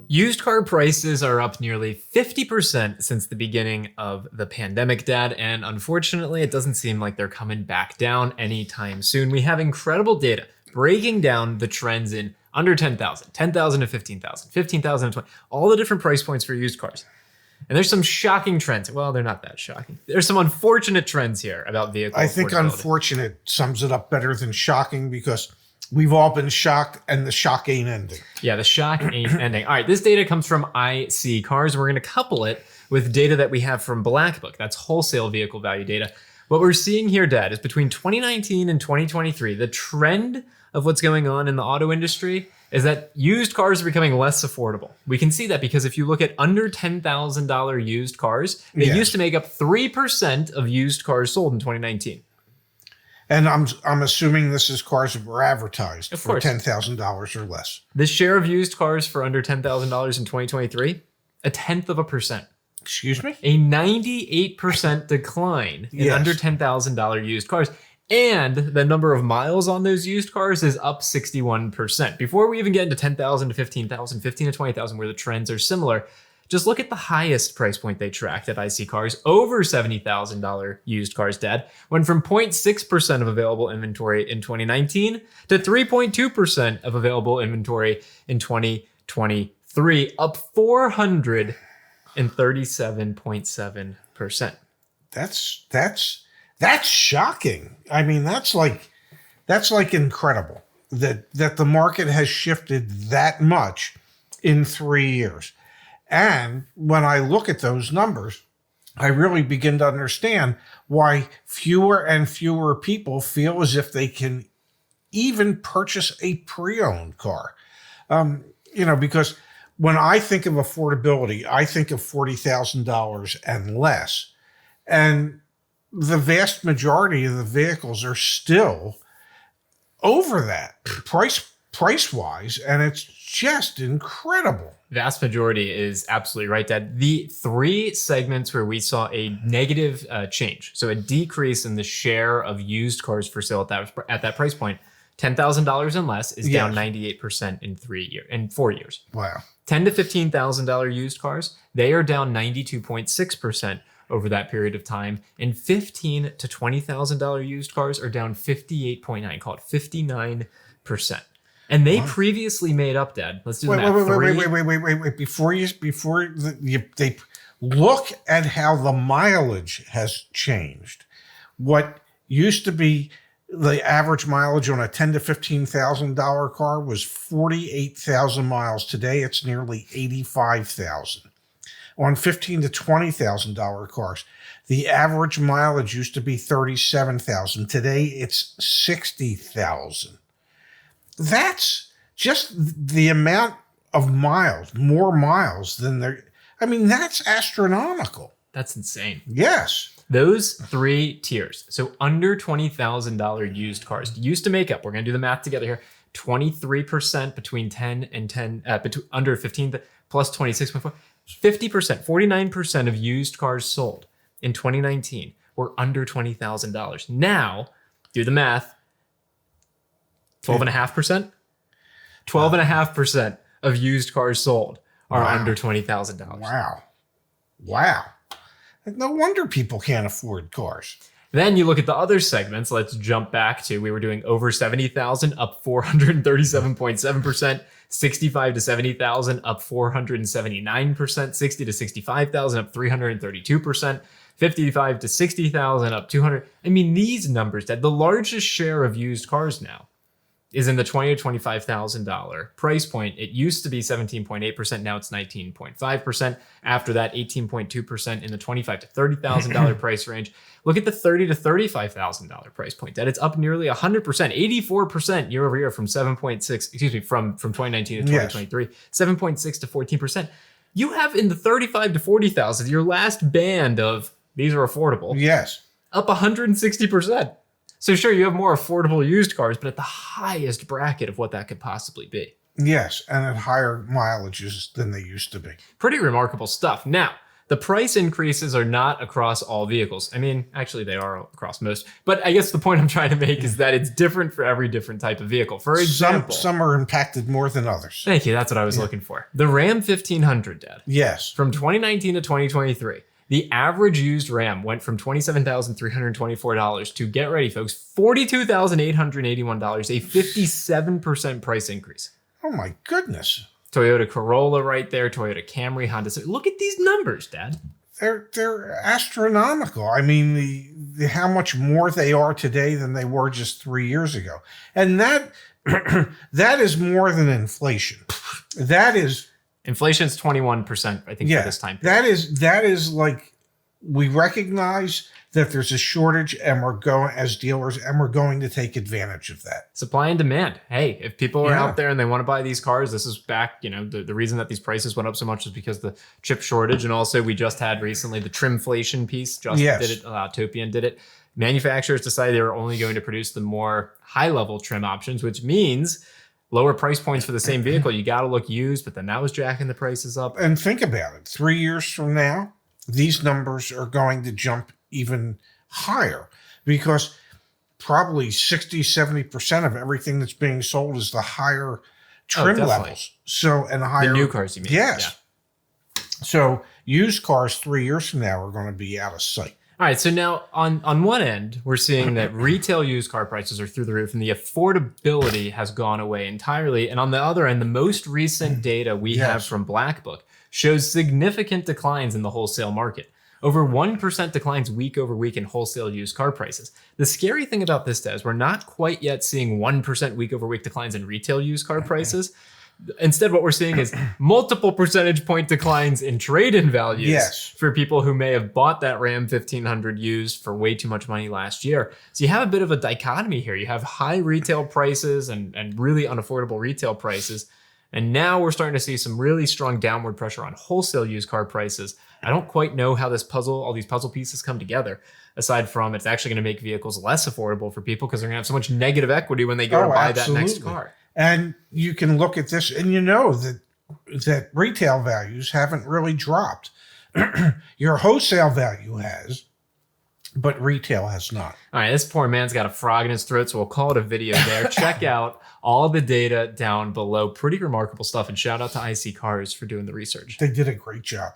Used car prices are up nearly 50% since the beginning of the pandemic, Dad, and unfortunately, it doesn't seem like they're coming back down anytime soon. We have incredible data breaking down the trends in under 10,000, 10,000 to 15,000, 15,000 to 20, all the different price points for used cars. And there's some shocking trends. Well, they're not that shocking. There's some unfortunate trends here about vehicle I think affordability. unfortunate sums it up better than shocking because we've all been shocked and the shock ain't ending. Yeah, the shock ain't ending. All right, this data comes from iSeeCars. We're going to couple it with data that we have from Black Book. That's wholesale vehicle value data. What we're seeing here, Dad, is between 2019 and 2023, the trend of what's going on in the auto industry is that used cars are becoming less affordable. We can see that because if you look at under $10,000 used cars, they used to make up 3% of used cars sold in 2019. And I'm assuming this is cars that were advertised Of for course. $10,000 or less. The share of used cars for under $10,000 in 2023, 0.1%. Excuse me? A 98% decline in under $10,000 used cars. And the number of miles on those used cars is up 61%. Before we even get into 10,000 to 15,000, 15 to 20,000, where the trends are similar, just look at the highest price point they tracked at iSeeCars, over $70,000 used cars, Dad, went from 0.6% of available inventory in 2019 to 3.2% of available inventory in 2023, up 437.7%. That's shocking. I mean, that's like incredible that the market has shifted that much in 3 years. And when I look at those numbers, I really begin to understand why fewer and fewer people feel as if they can even purchase a pre-owned car. Because when I think of affordability, I think of $40,000 and less. And the vast majority of the vehicles are still over that price-wise, and it's just incredible. Vast majority is absolutely right, Dad. The three segments where we saw a negative change, so a decrease in the share of used cars for sale at that price point, $10,000 and less is down 98% in 4 years. Wow. $10,000 to $15,000 used cars, they are down 92.6% over that period of time, and $15,000 to $20,000 used cars are down 58.9, call it 59%. And they previously made up, Dad. Let's do the math. Wait. Before they look at how the mileage has changed. What used to be the average mileage on a $10,000 to $15,000 car was 48,000 miles. Today, it's nearly 85,000. On $15,000 to $20,000 cars, the average mileage used to be 37,000. Today, it's 60,000. That's just the amount of miles, more miles than there. I mean, that's astronomical. That's insane. Yes. Those three tiers, so under $20,000 used cars, used to make up, we're going to do the math together here, 23% between 10 and 10, under 15 plus 26.4, 50%, 49% of used cars sold in 2019 were under $20,000. Now, do the math, 12.5%? 12.5% of used cars sold are under $20,000. Wow. No wonder people can't afford cars. Then you look at the other segments. Let's jump back to, we were doing over 70,000, up 437.7%, 65 to 70,000, up 479%, 60 to 65,000, up 332%, 55 to 60,000, up 200. I mean, these numbers, Dad, the largest share of used cars now is in the $20,000 to $25,000 price point. It used to be 17.8%. Now it's 19.5%. After that, 18.2% in the $25,000 to $30,000 price range. Look at the $30,000 to $35,000 price point. That it's up nearly 100%, 84% year over year from 7.6, from 2019 to 2023, 7.6 to 14%. You have in the 35 to 40,000, your last band of these are affordable. Yes. Up 160%. So sure, you have more affordable used cars, but at the highest bracket of what that could possibly be. Yes, and at higher mileages than they used to be. Pretty remarkable stuff. Now, The price increases are not across all vehicles. I mean, actually they are across most, but I guess the point I'm trying to make is that it's different for every different type of vehicle. For example, some are impacted more than others. Thank you. That's what I was looking for. The Ram 1500, Dad. Yes. From 2019 to 2023, the average used Ram went from $27,324 to, get ready, folks, $42,881, a 57% price increase. Oh my goodness. Toyota Corolla right there, Toyota Camry, Honda Civic. Look at these numbers, Dad. They're astronomical. I mean, the how much more they are today than they were just 3 years ago. And that that is more than inflation. That is Inflation's 21%, I think, for this time period. That is like, we recognize that there's a shortage and we're going as dealers and we're going to take advantage of that. Supply and demand. Hey, if people are out there and they want to buy these cars, this is back, the reason that these prices went up so much is because the chip shortage. And also we just had recently the trimflation piece. Just did it. Topian did it. Manufacturers decided they were only going to produce the more high level trim options, which means lower price points for the same vehicle. You got to look used, but then that was jacking the prices up. And think about it. 3 years from now, these numbers are going to jump even higher because probably 60-70% of everything that's being sold is the higher trim levels. So, and higher. The new cars, you mean? Yes. Yeah. So used cars 3 years from now are going to be out of sight. All right, so now on one end, we're seeing that retail used car prices are through the roof and the affordability has gone away entirely. And on the other end, the most recent data we have from Black Book shows significant declines in the wholesale market. Over 1% declines week over week in wholesale used car prices. The scary thing about this, Des, we're not quite yet seeing 1% week over week declines in retail used car prices. Instead, what we're seeing is multiple percentage point declines in trade-in values for people who may have bought that Ram 1500 used for way too much money last year. So you have a bit of a dichotomy here. You have high retail prices and really unaffordable retail prices. And now we're starting to see some really strong downward pressure on wholesale used car prices. I don't quite know how all these puzzle pieces come together, aside from it's actually going to make vehicles less affordable for people because they're going to have so much negative equity when they go to buy that next car. And you can look at this and you know that retail values haven't really dropped. Your wholesale value has, but retail has not. All right, this poor man's got a frog in his throat, so we'll call it a video there. Check out all the data down below. Pretty remarkable stuff. And shout out to iSeeCars for doing the research. They did a great job.